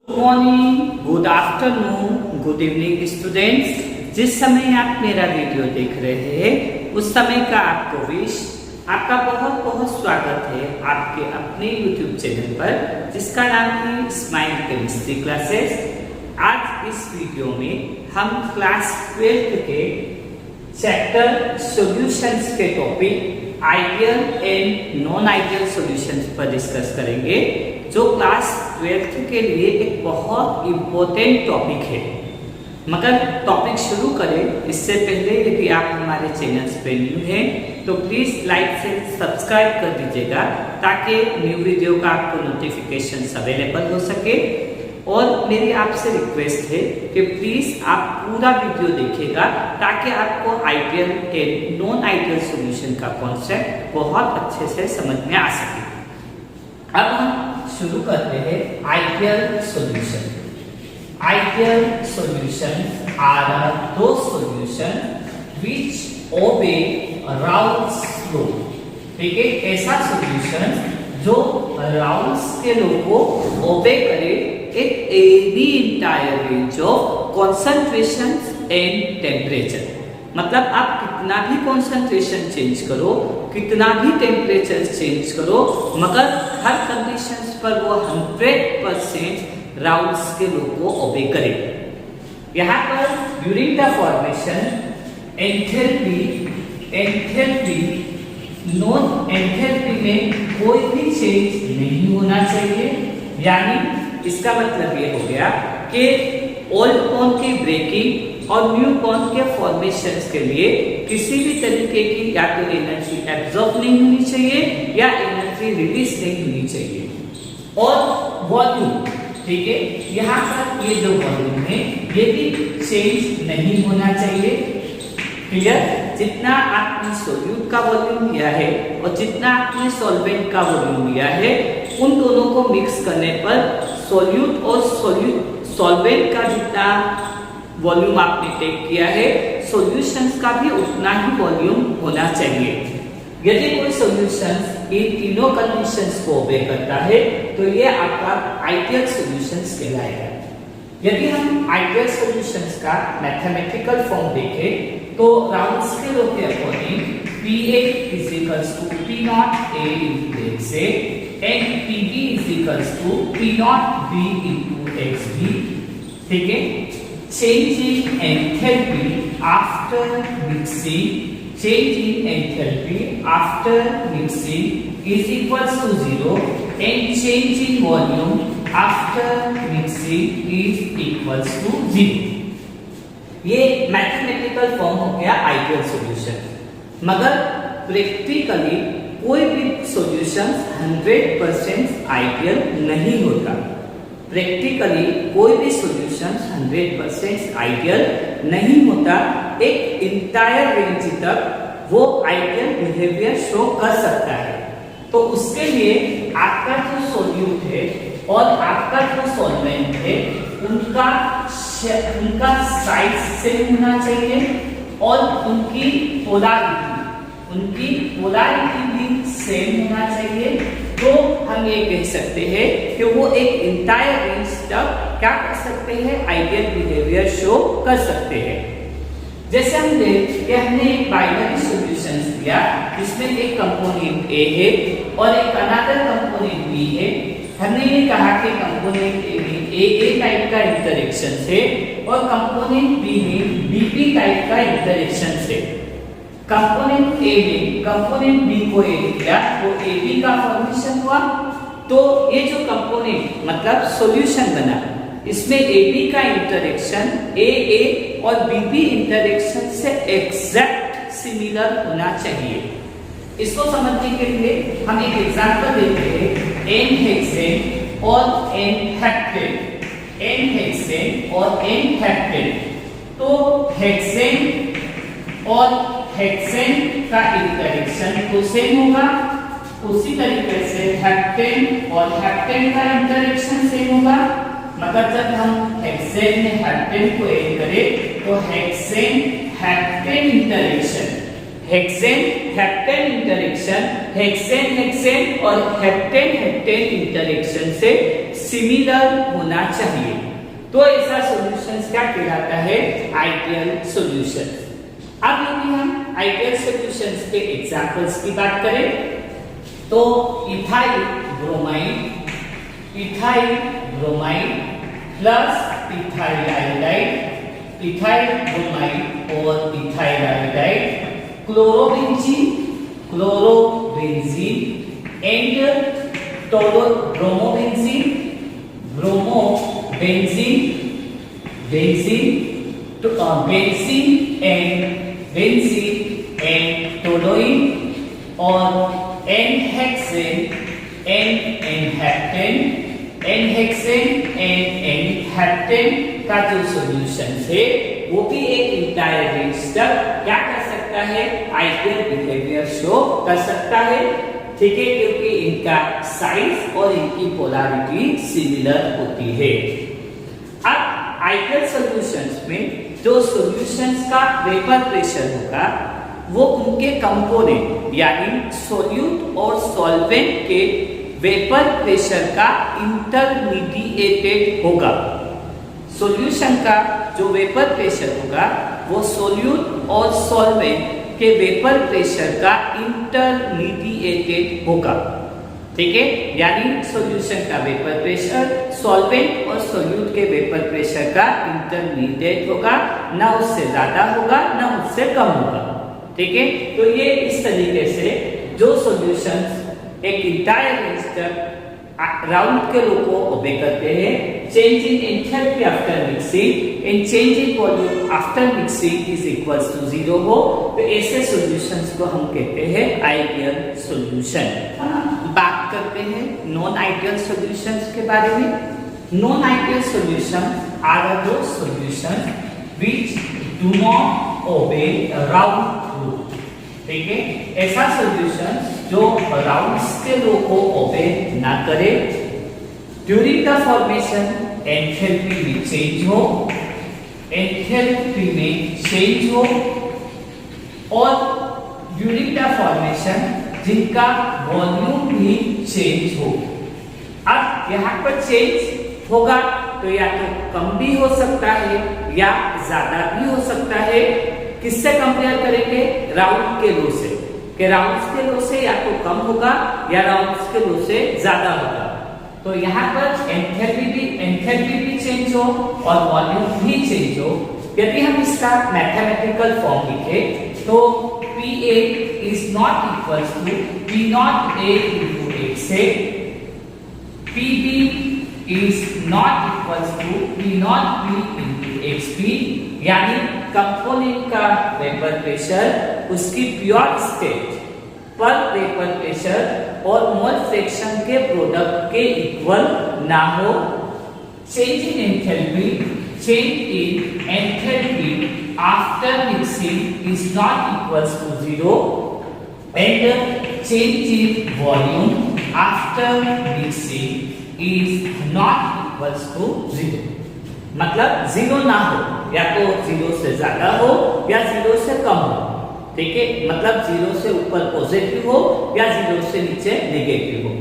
Good morning, good afternoon, good evening students. जिस समय आप मेरा वीडियो देख रहे हैं उस समय का आपको विश। आपका बहुत बहुत स्वागत है आपके अपने YouTube चैनल पर जिसका नाम है स्माइल केमिस्ट्री क्लासेस। आज इस वीडियो में हम क्लास 12 के चैप्टर सॉल्यूशंस के topic ideal and non ideal solutions पर डिस्कस करेंगे, जो क्लास 12 के लिए एक बहुत इम्पोर्टेंट टॉपिक है। मगर टॉपिक शुरू करें इससे पहले यदि आप हमारे चैनल पे न्यू हैं तो प्लीज़ लाइक से सब्सक्राइब कर दीजिएगा ताकि न्यू वीडियो का आपको नोटिफिकेशन अवेलेबल हो सके। और मेरी आपसे रिक्वेस्ट है कि प्लीज़ आप पूरा वीडियो देखिएगा ताकि आपको ideal and non ideal solution का कॉन्सेप्ट बहुत अच्छे से समझ में आ सके। अब हम शुरू करते हैं ideal solution. Ideal solutions are those solutions which obey Raoult's law। ठीक है, ऐसा सॉल्यूशन जो राउल्स के लॉ को ओबे करे at any entire range of concentration and temperature. मतलब आप कितना भी कॉन्सेंट्रेशन चेंज करो, कितना भी टेम्परेचर चेंज करो, मगर हर कंडीशंस पर वो 100% राउल्स के लॉ को ओबे करे। यहाँ पर during the formation enthalpy non enthalpy में कोई भी चेंज नहीं होना चाहिए। यानी इसका मतलब ये हो गया कि ओल्ड बॉन्ड की ब्रेकिंग और न्यू बॉन्ड के फॉर्मेशन के लिए किसी भी तरीके की या तो एनर्जी एब्जॉर्ब नहीं होनी चाहिए या एनर्जी रिलीज नहीं होनी चाहिए। और वॉल्यूम, ठीक है, यहाँ पर ये जो वॉल्यूम है ये भी चेंज नहीं होना चाहिए। क्लियर? जितना आपने सोल्यूट का वॉल्यूम लिया है और जितना आपने सॉल्वेंट का वॉल्यूम लिया है उन दोनों को मिक्स करने पर सोल्यूट और सॉल्वेंट का जितना वॉल्यूम आपने टेक किया है सॉल्यूशंस का भी उतना ही वॉल्यूम होना चाहिए। यदि कोई सॉल्यूशन इन तीनों कंडीशंस को ओबे करता है तो ये आपका आइडियल सॉल्यूशंस कहलाएगा। यदि हम आइडियल सॉल्यूशंस का मैथमेटिकल फॉर्म देखें तो राउल्स के लॉ के according PA is equals to P naught A into XA and PB is equals to P naught B into XB। ठीक है, change in enthalpy after mixing, change in enthalpy after mixing is equals to 0 and change in volume after mixing is equals to 0। ये mathematical form हो गया ideal solution. मगर practically कोई भी solution 100% ideal नहीं होता। प्रैक्टिकली कोई भी सॉल्यूशन 100% आइडियल नहीं होता। एक इंटायर रेंज तक वो आइडियल बिहेवियर शो कर सकता है। तो उसके लिए आपका जो सोल्यूट है और आपका जो सॉल्वेंट है उनका साइज सेम होना चाहिए और उनकी पोलैरिटी भी सेम होना चाहिए। तो हम ये कह सकते हैं कि वो एक इंटायर रेंज तक क्या कर सकते हैं, आइडियल बिहेवियर शो कर सकते हैं। जैसे हम देख कि हमने एक बाइनरी सॉल्यूशन दिया जिसमें एक कंपोनेंट A है और एक अनदर कंपोनेंट B है। हमने ये कहा कि कंपोनेंट A में AA टाइप का इंटरेक्शन है और कंपोनेंट B में BP टाइप का इंटरेक्शन है। कंपोनेंट A में कंपोनेंट B को ऐड किया तो AB का फॉर्मेशन हुआ। तो ये जो कंपोनेंट मतलब सॉल्यूशन बना इसमें AB का इंटरेक्शन AA और BP इंटरेक्शन से एग्जैक्ट सिमिलर होना चाहिए। इसको समझने के लिए हम एक एग्जांपल लेते हैं N-हेक्सेन और N-हेप्टेन। N-हेक्सेन और N-हेप्टेन, तो हेक्सेन और हेक्सेन का इंटरेक्शन तो सेम होगा, उसी तरीके से हेप्टेन और हेप्टेन का इंटरेक्शन सेम होगा। मगर जब हम हेक्सेन में हेप्टेन को ऐड करें तो hexane heptane interaction hexane heptane interaction hexane hexane और हेप्टेन हेप्टेन इंटरेक्शन से सिमिलर होना चाहिए, तो ऐसा सॉल्यूशंस क्या कहलाता है? Ideal solution. अब यदि हम आइडियल सॉल्यूशंस के एग्जांपल्स की बात करें तो ethyl bromide plus ethyl bromide और ethyl iodide, chlorobenzene and benzene and toluene और एनहेक्सेन एंड एनहेप्टेन का जो सॉल्यूशन है वो भी एक इंटायर रेंज तक क्या कर सकता है? आइडियल बिहेवियर शो कर सकता है, ठीक है, क्योंकि इनका साइज और इनकी पोलैरिटी सिमिलर होती है। अब आइडियल सॉल्यूशंस में जो सॉल्यूशंस का वेपर प्रेशर होगा वो उनके कंपोनेंट यानी सोल्यूट और सॉल्वेंट के वेपर प्रेशर का इंटरमीडिएटेड होगा। सॉल्यूशन का जो वेपर प्रेशर होगा वो सोल्यूट और सॉल्वेंट के वेपर प्रेशर का इंटरमीडिएटेड होगा, ठीक है, यानी सॉल्यूशन का वेपर प्रेशर सॉल्वेंट और सोल्यूट के वेपर प्रेशर का इंटरमीडिएट होगा, ना उससे ज्यादा होगा ना उससे कम होगा, ठीक है। तो ये इस तरीके से जो सॉल्यूशंस एक इंटायर रेंज तक राउंड के लो को ओबे करते हैं, change in enthalpy after mixing and change in volume after mixing is equals to 0 हो, तो ऐसे सॉल्यूशंस को हम कहते हैं आइडियल सॉल्यूशन। बात करते हैं नॉन आइडियल सॉल्यूशंस के बारे में। Non ideal solution are those solution which do not obey राउंड रूल, ठीक है, ऐसा सॉल्यूशन जो राउंड्स के लो को ओबे ना करे, ड्यूरिंग द फॉर्मेशन एंथैल्पी में चेंज हो और ड्यूरिंग द फॉर्मेशन जिनका वॉल्यूम भी चेंज हो। अब यहाँ पर चेंज होगा तो या तो कम भी हो सकता है या ज्यादा भी हो सकता है। किससे कंपेयर करेंगे? राउंड के लो से, कि राउंड्स के लो से या तो कम होगा या राउंड्स के लो से ज्यादा होगा। तो यहाँ पर एंथैल्पी भी चेंज हो और वॉल्यूम भी चेंज हो। यदि हम इसका मैथमेटिकल फॉर्म लिखें तो PA is not equals to P naught A into XA, PB is not equals to P naught B into XB, यानी कंपोनेंट का वेपर प्रेशर उसकी प्योर स्टेट पर वेपर प्रेशर और मोल फ्रैक्शन के product के equal ना हो। Change in enthalpy after mixing is not equals to 0 and change in volume after mixing is not equals to 0, मतलब 0 ना हो, या तो 0 से ज्यादा हो या 0 से कम हो, ठीक है, मतलब 0 से ऊपर पॉजिटिव हो या 0 से नीचे नेगेटिव हो।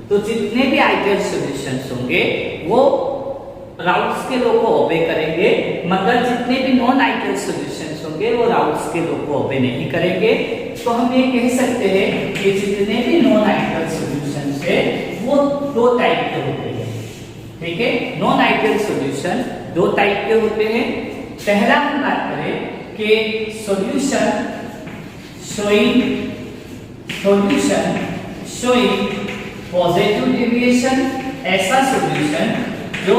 तो जितने भी आइडियल सॉल्यूशंस होंगे वो राउंड्स के लो को ओबे करेंगे, मगर जितने भी नॉन आइडियल सॉल्यूशंस होंगे वो राउंड्स के लो को ओबे नहीं करेंगे। तो हम ये कह सकते हैं कि जितने भी नॉन आइडियल सॉल्यूशंस है वो दो टाइप के होते हैं, ठीक है। नॉन आइडियल सॉल्यूशन दो टाइप के होते हैं। पहला हम बात करें कि सॉल्यूशन शोइंग पॉजिटिव डेविएशन, ऐसा सॉल्यूशन जो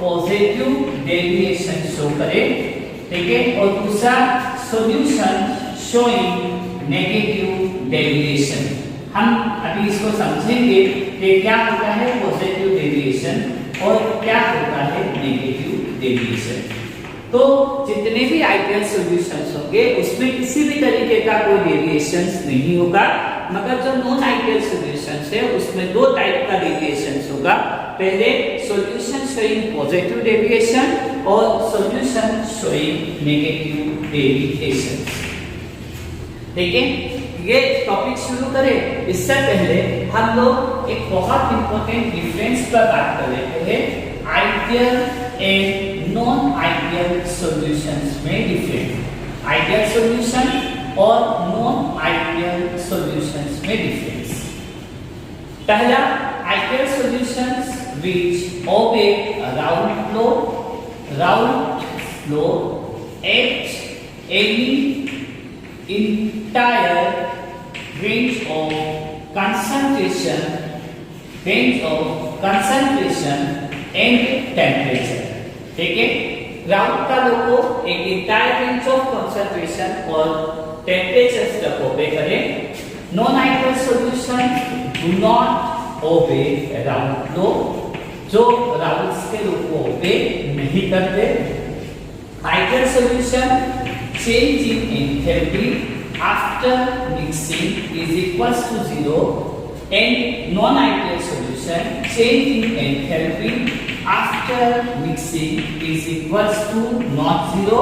पॉजिटिव डेविएशन शो करे, ठीक है, और दूसरा सॉल्यूशन शोइंग नेगेटिव डेविएशन। हम अभी इसको समझेंगे कि क्या होता है पॉजिटिव डेविएशन और क्या होता है नेगेटिव डेविएशन। तो जितने भी आइडियल सॉल्यूशंस होंगे उसमें किसी भी तरीके का कोई डेविएशंस नहीं होगा, मगर जो नॉन आइडियल सॉल्यूशंस है उसमें दो टाइप का डेविएशंस होगा। पहले सॉल्यूशन शोइंग पॉजिटिव डेविएशन और सॉल्यूशन शोइंग नेगेटिव डेविएशन, ठीक है। ये टॉपिक शुरू करें इससे पहले हम लोग एक बहुत इंपॉर्टेंट डिफरेंस पर बात कर लेते हैं, ideal and non ideal solutions में डिफरेंस, आइडियल सॉल्यूशन और नॉन आइडियल सॉल्यूशंस में डिफरेंस। पहला, ideal solutions which obey a round flow at any entire range of concentration and temperature। ठीक है, राउंड का लोगो एक इंटायर रेंज ऑफ कंसंट्रेशन और टेम्परेचर तक ओबे करें। Non ideal solution do not obey राउंड फ्लो, जो राउंड्स के रूप को ओबे नहीं करते। Ideal solution change in enthalpy after mixing is equals to 0 and non ideal solution change in enthalpy after mixing is equals to not 0,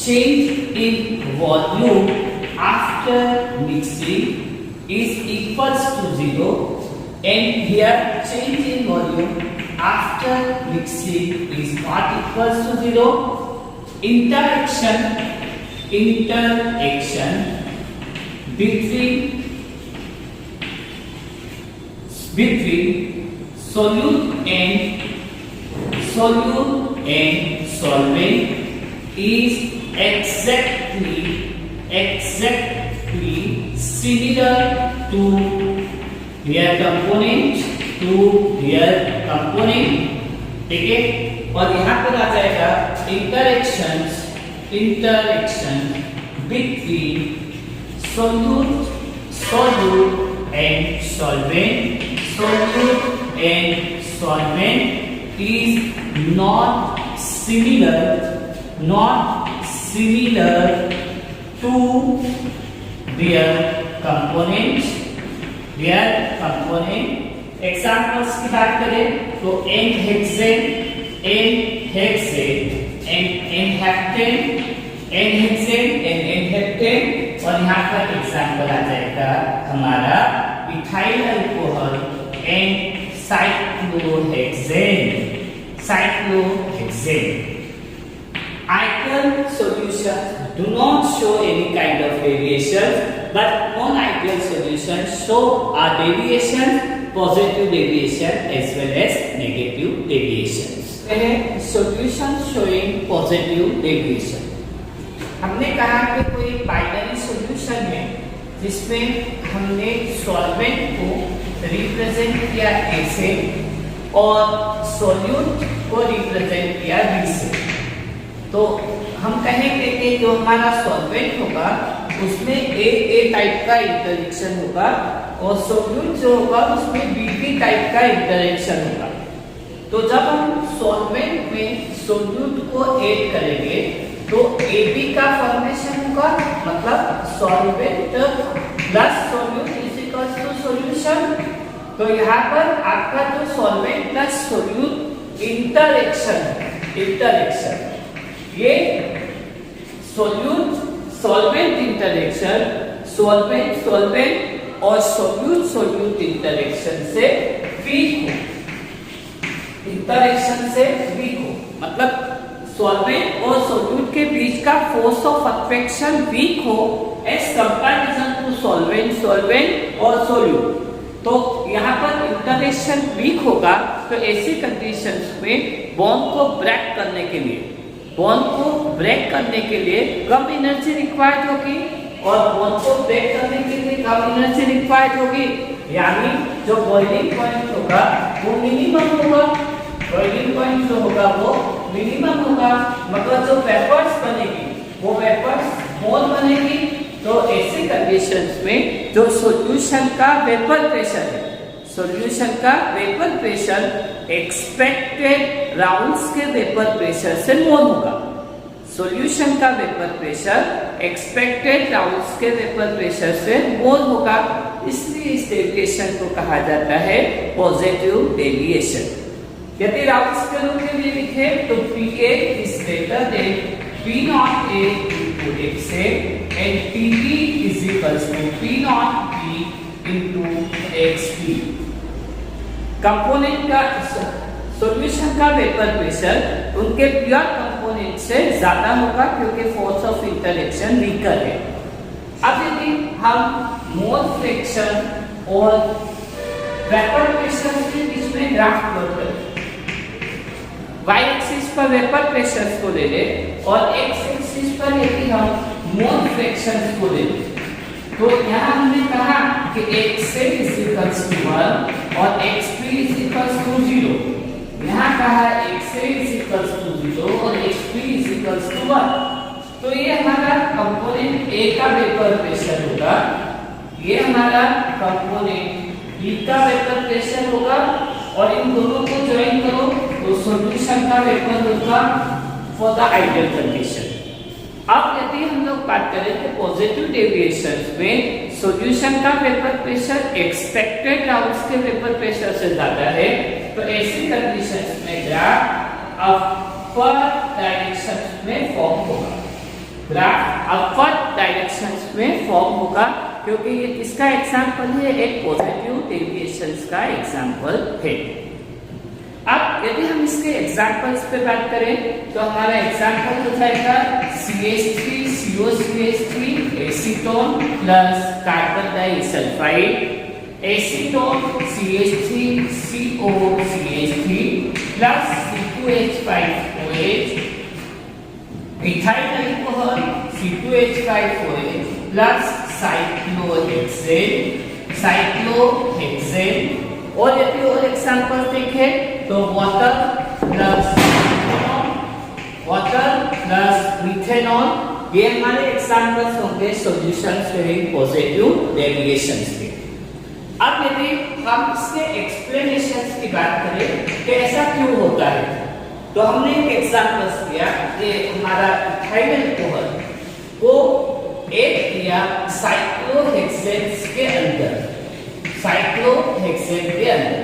change in volume after mixing is equals to 0 and here change in volume after mixing is not equals to 0. Interaction between solute and solvent is exactly similar to their component ठीक है। और यहाँ पर आ जाएगा interaction between solute and solvent is not similar to their components। Examples की बात करें तो n-हेक्सेन और यहाँ पर एग्जाम्पल आ जाएगा हमारा ethyl alcohol and cyclohexane. Ideal solutions do not show any kind of variation, but non-ideal solutions show a deviation, positive deviation as well as negative deviations। Solution showing positive deviation, हमने कहा कि कोई binary solution है जिसमें हमने solvent को represent किया A से और सॉल्यूट को रिप्रेजेंट किया B से, तो हम कहेंगे कि जो हमारा सॉल्वेंट होगा उसमें A टाइप का इंटरेक्शन होगा और सॉल्यूट जो होगा उसमें B टाइप का इंटरेक्शन होगा। तो जब हम सॉल्वेंट में सॉल्यूट को ऐड करेंगे तो AB का फॉर्मेशन होगा, मतलब solvent plus solute is equals to solution. तो यहाँ पर आपका जो सॉल्वेंट प्लस सॉल्यूट इंटरेक्शन ये सॉल्वेंट इंटरेक्शन सॉल्वेंट और सॉल्यूट इंटरेक्शन से वीक हो, मतलब सॉल्वेंट और सॉल्यूट के बीच का फोर्स ऑफ अट्रैक्शन वीक हो एज कंपैरिजन टू सॉल्वेंट और सॉल्यूट। तो यहाँ पर इंटरेक्शन वीक होगा, तो ऐसी कंडीशंस में बॉन्ड को ब्रेक करने के लिए कम एनर्जी रिक्वायर्ड होगी और बॉन्ड को ब्रेक करने के लिए कम एनर्जी रिक्वायर्ड होगी, यानी जो बॉइलिंग पॉइंट होगा वो मिनिमम होगा, मतलब जो वेपर्स बनेगी वो वेपर्स मोल बनेगी। तो ऐसी कंडीशंस में जो सॉल्यूशन का वेपर प्रेशर एक्सपेक्टेड राउंड्स के वेपर प्रेशर से मोल होगा। सॉल्यूशन का वेपर प्रेशर एक्सपेक्टेड राउंड्स के वेपर प्रेशर से मोल होगा, इसलिए इस डेविएशन को कहा जाता है पॉजिटिव डेविएशन। यदि राउंड्स के रूप में लिखे तो PA is greater than P0A into XA and PB is equals to P0B into XB। Component का सॉल्यूशन का वेपर प्रेशर उनके प्योर कंपोनेंट से ज्यादा होगा क्योंकि फोर्स ऑफ इंटरेक्शन वीकर है। अब यदि हम मोल फ्रैक्शन और वेपर प्रेशर के बीच में ग्राफ प्लॉट करें, y एक्सिस पर वेपर प्रेशर को ले ले और x एक्सिस पर यदि हम मोल फ्रैक्शन को ले ले, तो यहाँ हमने कहा कि x इज इक्वल्स टू 1 और xp इज इक्वल्स टू 0। यहाँ कहा x इज इक्वल्स टू 0 और xp इज इक्वल्स टू 1। तो ये हमारा कंपोनेंट A का वेपर प्रेशर होगा, ये हमारा कंपोनेंट B का वेपर प्रेशर होगा और इन दोनों को ज्वाइन करो तो सॉल्यूशन का वेपर होगा फॉर द आइडियल कंडीशन। अब यदि हम लोग बात करें तो पॉजिटिव डेविएशंस में सॉल्यूशन का वेपर प्रेशर एक्सपेक्टेड राउंड्स के वेपर प्रेशर से ज्यादा है, तो ऐसी कंडीशंस में ग्राफ अपवर्ड डायरेक्शंस में फॉर्म होगा। ग्राफ अपवर्ड डायरेक्शंस में फॉर्म होगा क्योंकि ये किसका एग्जांपल है, एक पॉजिटिव डेविएशंस का एग्जांपल है। अब यदि हम इसके एग्जांपल्स पे बात करें तो हमारा एग्जांपल हो जाएगा CH3 COCH3 acetone plus carbon disulphide, acetone CH3 COCH3 plus C2H5OH, ethyl alcohol C2H5OH plus cyclohexane. और यदि और एग्जांपल देखें तो वाटर प्लस मिथेनॉल, ये हमारे एग्जांपल्स होंगे सॉल्यूशंस हैविंग पॉजिटिव डेविएशंस के। अब यदि हम इसके एक्सप्लेनेशंस की बात करें कि ऐसा क्यों होता है, तो हमने एक एग्जांपल्स दिया कि हमारा इथाइल अल्कोहल को एक दिया साइक्लोहेक्सेन के अंदर, साइक्लोहेक्सेन के अंदर।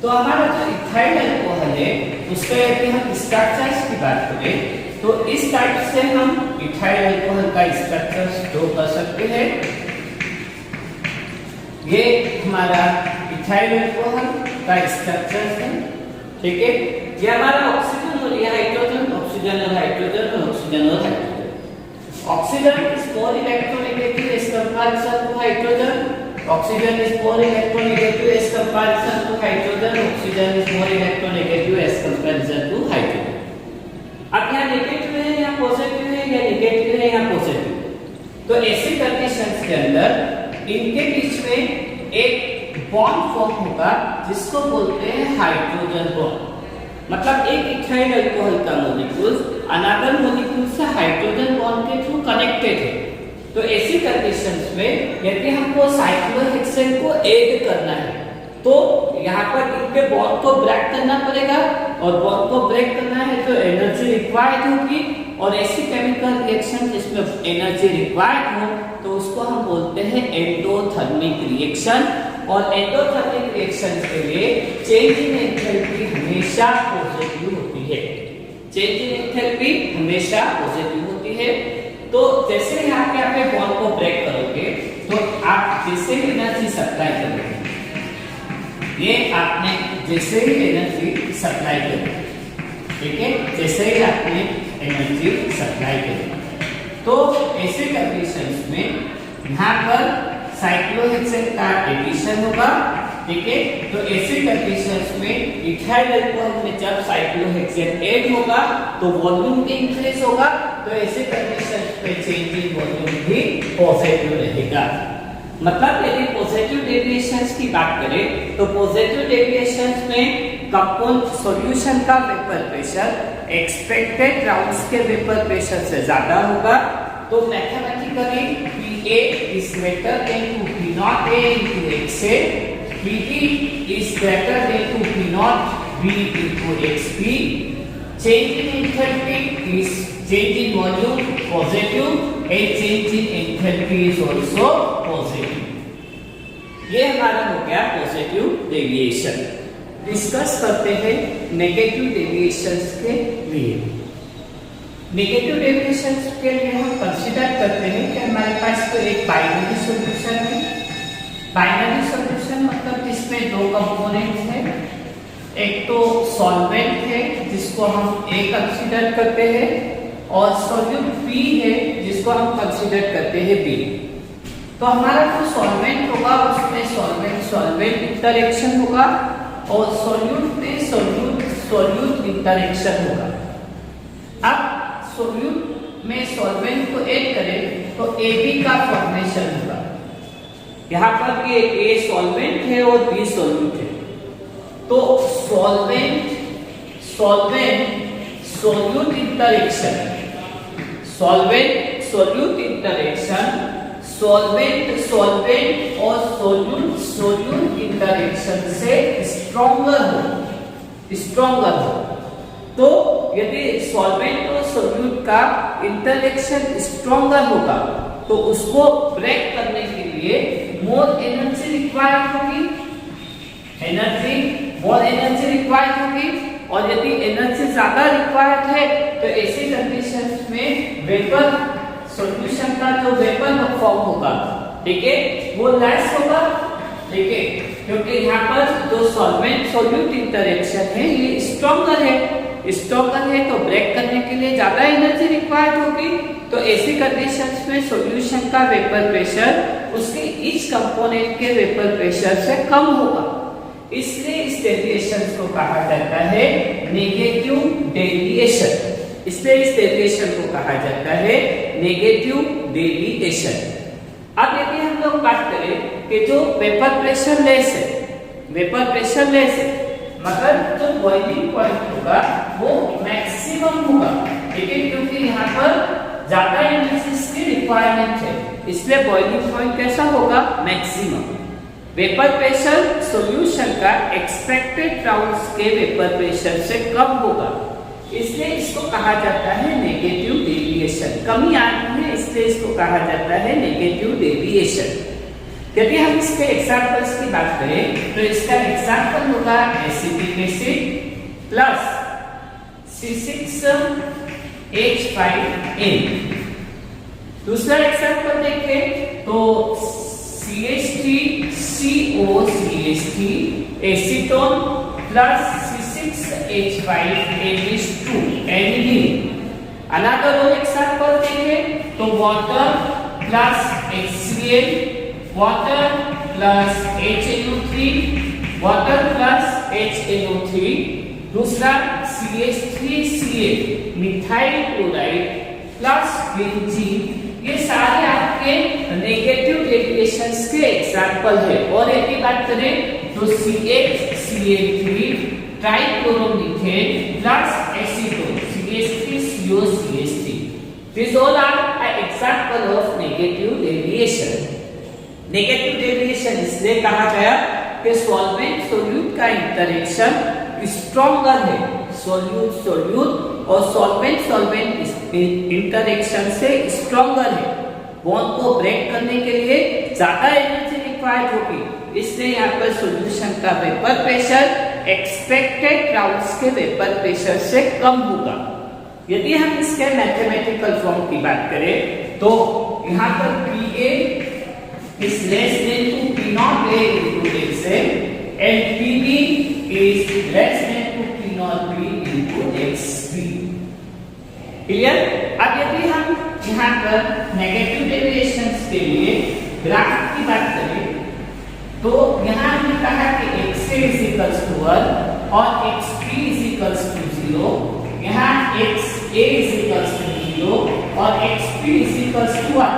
तो हमारा जो इथाइल अल्कोहल है उसका यदि हम स्ट्रक्चर्स की बात करें तो इस टाइप से हम इथाइल अल्कोहल का स्ट्रक्चर ड्रॉ कर सकते हैं। ये हमारा इथाइल अल्कोहल का स्ट्रक्चर है, ठीक है। ये हमारा ऑक्सीजन और ये हाइड्रोजन, ऑक्सीजन और हाइड्रोजन और ऑक्सीजन और hydrogen. Oxygen is more electronegative as comparison to hydrogen, oxygen is more electronegative as comparison to hydrogen, oxygen is more electronegative as comparison to hydrogen। अब यहाँ नेगेटिव है, यहाँ positive है, या negative है, यहाँ पॉजिटिव। तो ऐसी कंडीशंस के अंदर इनके बीच में एक बॉन्ड फॉर्म होगा जिसको बोलते हैं हाइड्रोजन बॉन्ड। मतलब एक इथाइल अल्कोहल का मॉलिक्यूल अनदर मॉलिक्यूल से हाइड्रोजन बॉन्ड के थ्रू कनेक्टेड है। तो ऐसी कंडीशंस में यदि हमको साइक्लोहेक्सेन को ऐड करना है तो यहाँ पर इनके बॉन्ड को ब्रेक करना पड़ेगा, और बॉन्ड को ब्रेक करना है तो एनर्जी रिक्वायर्ड होगी, और ऐसी केमिकल रिएक्शन जिसमें एनर्जी रिक्वायर्ड हो तो उसको हम बोलते हैं एंडोथर्मिक रिएक्शन। और एंडोथर्मिक रिएक्शन के लिए चेंज इन एंथैल्पी हमेशा पॉजिटिव होती है, चेंज इन एंथैल्पी हमेशा पॉजिटिव होती है। तो जैसे ही आप यहाँ पे बॉन्ड को ब्रेक करोगे तो आप जैसे ही एनर्जी सप्लाई करोगे, ये आपने जैसे ही एनर्जी सप्लाई करोगे, ठीक है, जैसे ही आपने एनर्जी सप्लाई करोगे तो ऐसे कंडीशंस में यहाँ पर साइक्लोहेक्सेन का एडिशन होगा, ठीक है। तो ऐसे कंडीशंस में इथाइल अल्कोहल में जब साइक्लोहेक्सेन ऐड होगा तो वॉल्यूम भी इंक्रीज होगा, तो ऐसे कंडीशंस पे चेंज इन वॉल्यूम भी पॉजिटिव रहेगा। मतलब यदि पॉजिटिव डेविएशंस की बात करें तो पॉजिटिव डेविएशंस में कंपाउंड सॉल्यूशन का वेपर प्रेशर एक्सपेक्टेड राउंड्स के वेपर प्रेशर से ज्यादा होगा। तो mathematically PA is greater than 2P0A into XA, PP is greater than 2P0B into XP, change in enthalpy is change in volume positive and change in enthalpy is also positive। ये हमारा हो गया positive deviation. Discuss करते हैं negative deviations के लिए। Negative deviations के लिए हम कंसीडर करते हैं कि हमारे पास तो एक बाइनरी सॉल्यूशन है। बाइनरी सॉल्यूशन मतलब जिसमें दो कंपोनेंट्स हैं, एक तो सॉल्वेंट है जिसको हम A कंसीडर करते हैं और सॉल्यूट B है जिसको हम कंसीडर करते हैं B। तो हमारा जो सॉल्वेंट होगा उसमें सॉल्वेंट सॉल्वेंट इंटरेक्शन होगा और सॉल्यूट में सॉल्यूट सॉल्यूट इंटरेक्शन होगा। अब सॉल्यूट में सॉल्वेंट को ऐड करें तो AB का फॉर्मेशन होगा। यहाँ पर ये A सॉल्वेंट है और B सॉल्यूट है, तो solvent solvent solute interaction, solvent solute interaction, solvent solvent और सॉल्यूट सॉल्यूट इंटरेक्शन से स्ट्रॉन्गर हो। तो यदि सॉल्वेंट और सॉल्यूट का इंटरेक्शन स्ट्रॉन्गर होगा तो उसको ब्रेक करने के लिए मोर एनर्जी रिक्वायर्ड होगी, मोर एनर्जी रिक्वायर्ड होगी। और यदि एनर्जी ज्यादा रिक्वायर्ड है तो ऐसी कंडीशंस में वेपर सॉल्यूशन का जो वेपर फॉर्म होगा, ठीक है, वो लेस होगा, ठीक है, क्योंकि यहाँ पर जो सॉल्वेंट सॉल्यूट इंटरेक्शन है ये स्ट्रॉन्गर है तो ब्रेक करने के लिए ज्यादा एनर्जी रिक्वायर्ड होगी। तो ऐसी कंडीशंस में सॉल्यूशन का वेपर प्रेशर उसके ईच कंपोनेंट के वेपर प्रेशर से कम होगा, इसलिए इस डेविएशन को कहा जाता है नेगेटिव डेविएशन। इसलिए इस डेविएशन को कहा जाता है नेगेटिव डेविएशन। अब यदि हम लोग बात करें कि जो वेपर प्रेशर लेस है मगर जो बॉइलिंग पॉइंट होगा वो मैक्सिमम होगा, ठीक है, क्योंकि यहाँ पर ज्यादा एनर्जी की रिक्वायरमेंट है, इसलिए बॉइलिंग पॉइंट कैसा होगा, मैक्सिमम। वेपर प्रेशर सॉल्यूशन का एक्सपेक्टेड राउंड्स के वेपर प्रेशर से कम होगा, इसलिए इसको कहा जाता है नेगेटिव डेविएशन। कमी आ रही है इसलिए इसको कहा जाता है नेगेटिव डेविएशन। यदि हम इसके एग्जांपल्स की बात करें तो इसका एग्जांपल होगा एसिटिक एसिड प्लस C6H5N। दूसरा एग्जांपल देखें तो CH3COCH3 acetone plus C6H5NH2 aniline. Another one example देखें तो water plus HCl, water plus HNO3, water plus HNO3। दूसरा CH3Cl methyl chloride plus benzene. ये सारे आपके नेगेटिव डेविएशंस के एग्जांपल है। और यदि बात करें तो CHCl3 trichloromethane plus acetone CH3COCH3। These all are an example of negative deviation। Negative deviation इसलिए कहा गया कि सॉल्वेंट सॉल्यूट का इंटरेक्शन स्ट्रॉन्गर है, सॉल्यूट और सॉल्वेंट इंटरेक्शन से स्ट्रॉन्गर है। बॉन्ड को ब्रेक करने के लिए ज्यादा एनर्जी रिक्वायर्ड होगी, इसलिए यहाँ पर सॉल्यूशन का वेपर प्रेशर एक्सपेक्टेड राउंड्स के वेपर प्रेशर से कम होगा। यदि हम इसके मैथमेटिकल फॉर्म की बात करें तो यहाँ पर PA is less than to P naught A into XL and PB is less than to P naught B into XB। Clear? अब यदि हम यहाँ पर नेगेटिव डेविएशंस के लिए ग्राफ की बात करें तो यहाँ हमने कहा कि XA is equals to 1 और XB is equals to 0, यहाँ XA is equals to 0 और XB is equals to 1।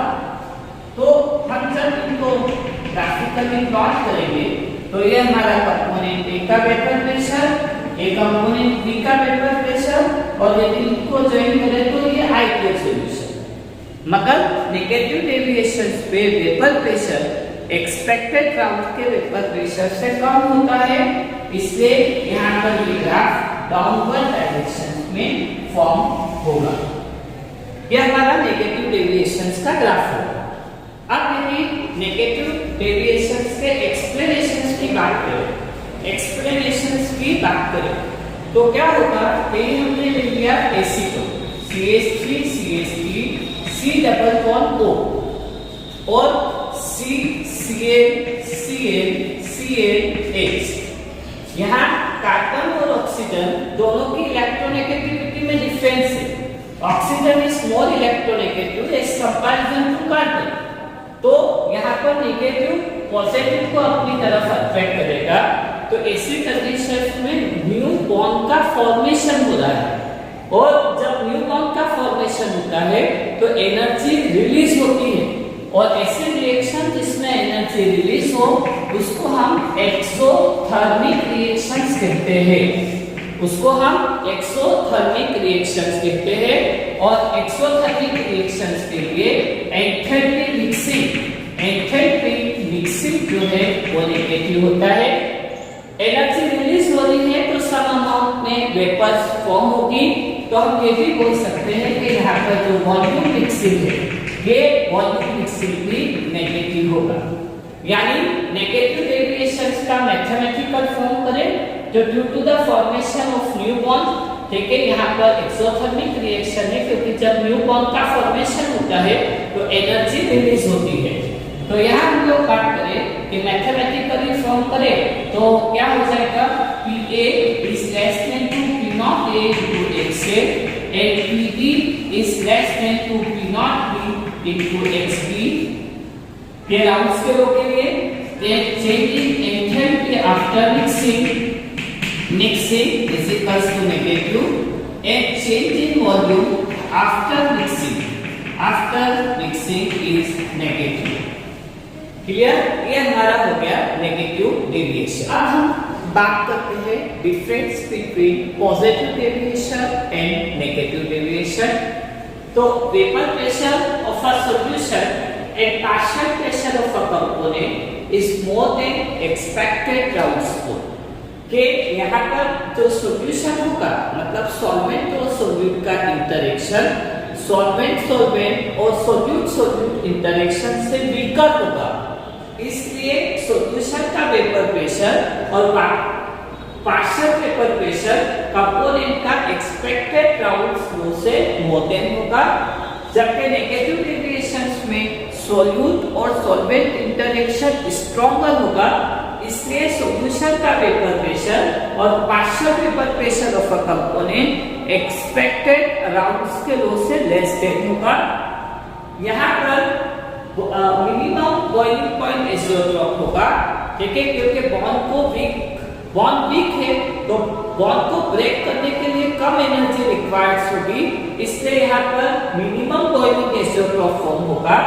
तो हम जब इनको ग्राफिकली प्लॉट करेंगे तो ये हमारा कंपोनेंट A का वेपर प्रेशर, ये कंपोनेंट B का वेपर प्रेशर, और यदि इनको ज्वाइन करें तो ये आइडियल सॉल्यूशन। मगर नेगेटिव डेविएशंस पे वेपर प्रेशर एक्सपेक्टेड राउंड के वेपर प्रेशर से कम होता है, इसलिए यहाँ पर ये ग्राफ डाउनवर्ड डायरेक्शन में फॉर्म होगा। यह हमारा नेगेटिव डेविएशंस का ग्राफ होगा। अब यदि नेगेटिव डेविएशंस के एक्सप्लेनेशंस की बात करें तो क्या होगा, ये हमने ले लिया acetone CH3CH3 C double bond O और CCl CL CLH। यहाँ कार्बन ऑक्सीजन दोनों की इलेक्ट्रोनेगेटिविटी में डिफरेंस है। Oxygen is more electronegative as comparison to carbon. तो यहाँ पर नेगेटिव पॉजिटिव को अपनी तरफ अट्रैक्ट करेगा। तो ऐसी कंडीशंस में न्यू बॉन्ड का फॉर्मेशन हो रहा है, और जब न्यू बॉन्ड का फॉर्मेशन होता है तो एनर्जी रिलीज होती है, और ऐसे रिएक्शन जिसमें एनर्जी रिलीज हो उसको हम एक्सोथर्मिक रिएक्शंस कहते हैं। उसको हम एक्सोथर्मिक रिएक्शंस कहते हैं। और एक्सोथर्मिक रिएक्शंस के लिए एंथैल्पी मिक्सिंग जो है वो नेगेटिव होता है। एनर्जी रिलीज हो रही है तो सम अमाउंट में वेपर्स फॉर्म होगी। तो हम ये भी बोल सकते हैं कि यहाँ पर जो वॉल्यूम मिक्सिंग है ये वॉल्यूम मिक्सिंग भी नेगेटिव होगा। यानी नेगेटिव डेविएशंस का मैथमेटिकल फॉर्म करें तो due to the formation of new bond, ठीक है, यहाँ पर एक्सोथर्मिक रिएक्शन है क्योंकि जब न्यू बॉन्ड का फॉर्मेशन होता है तो एनर्जी रिलीज होती है। तो यहाँ हम लोग बात करें कि मैथमेटिकली फॉर्म करें तो क्या हो जाएगा, PA is less than to P0 A into XA and PB is less than to P0 B into XB। ये राउंड स्केल के लिए change in enthalpy after mixing is equals to negative, and change in volume after mixing is negative। Clear? ये हमारा हो गया negative deviation. अब हम बात करते हैं difference between positive deviation and negative deviation. तो vapour pressure of a solution and partial pressure of a component is more than expected ground score. कि यहाँ पर जो सॉल्यूशन होगा, मतलब सॉल्वेंट और सोल्यूट का इंटरेक्शन सॉल्वेंट और सोल्यूट इंटरेक्शन से वीकर होगा, इसलिए सॉल्यूशन का वेपर प्रेशर और पार्शियल वेपर प्रेशर कंपोनेंट का एक्सपेक्टेड ग्राउंड फ्लो से मोर देन होगा। जबकि नेगेटिव डेविएशंस में सोल्यूट और सॉल्वेंट इंटरेक्शन स्ट्रॉन्गर होगा, इसलिए सॉल्यूशन का वेपर प्रेशर और partial vapour pressure of a component expected around के लो से लेस देन होगा। यहाँ पर मिनिमम बॉइलिंग पॉइंट एजियोट्रॉप होगा, ठीक है, क्योंकि बॉन्ड वीक है तो बॉन्ड को ब्रेक करने के लिए कम एनर्जी रिक्वायर्ड होगी, इसलिए यहाँ पर मिनिमम बॉइलिंग एजियोट्रॉप फॉर्म होगा।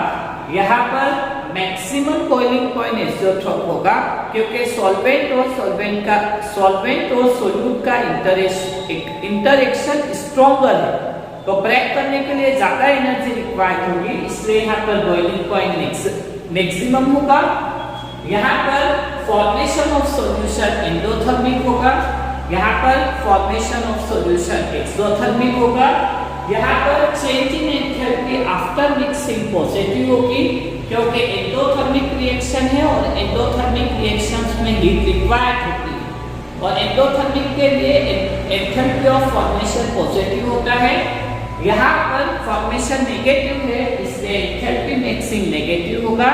यहाँ पर मैक्सिमम बॉइलिंग पॉइंट एजियोट्रॉप होगा क्योंकि सॉल्वेंट और सोल्यूट का इंटरेक्शन स्ट्रॉन्गर है, तो ब्रेक करने के लिए ज्यादा एनर्जी रिक्वायर्ड होगी, इसलिए यहाँ पर बॉइलिंग पॉइंट मैक्सिमम होगा। यहाँ पर फॉर्मेशन ऑफ सॉल्यूशन एंडोथर्मिक होगा, यहाँ पर फॉर्मेशन ऑफ सॉल्यूशन एक्सोथर्मिक होगा। यहाँ पर change in enthalpy after mixing positive होगी क्योंकि एंडोथर्मिक रिएक्शन है और एंडोथर्मिक रिएक्शंस में हीट रिक्वायर्ड होती है, और एंडोथर्मिक के लिए एंथैल्पी ऑफ फॉर्मेशन पॉजिटिव होता है। यहाँ पर फॉर्मेशन नेगेटिव है, इसलिए एंथैल्पी मिक्सिंग नेगेटिव होगा।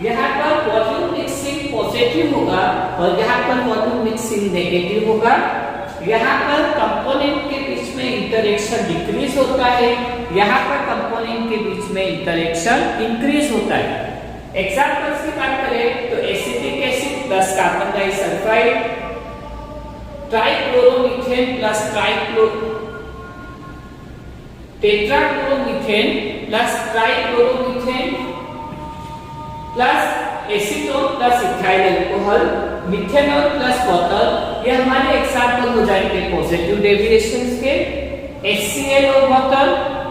यहाँ पर वॉल्यूम मिक्सिंग पॉजिटिव होगा और यहाँ पर वॉल्यूम मिक्सिंग नेगेटिव होगा। यहाँ पर कंपोनेंट के बीच में इंटरेक्शन डिक्रीज होता है, यहाँ पर कंपोनेंट के बीच में इंटरेक्शन इंक्रीज होता है। एग्जांपल्स की बात करें तो acetic acid plus carbon disulphide, trichloromethane plus tetrachloromethane plus trichloromethane plus acetone plus ethyl alcohol, methanol plus water, ये हमारे एग्जांपल हो जाएंगे पॉजिटिव डेविएशंस के। HCl और वाटर,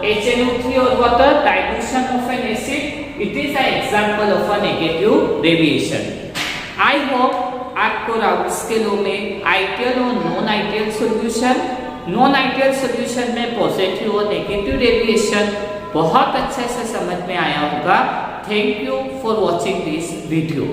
HNO3 और water, dilution of an acid, it is an example of a negative deviation. I hope आपको round स्केलों में आइडियल और नॉन आइडियल सॉल्यूशन में पॉजिटिव और नेगेटिव डेविएशन बहुत अच्छे से समझ में आया होगा। Thank you for watching this video.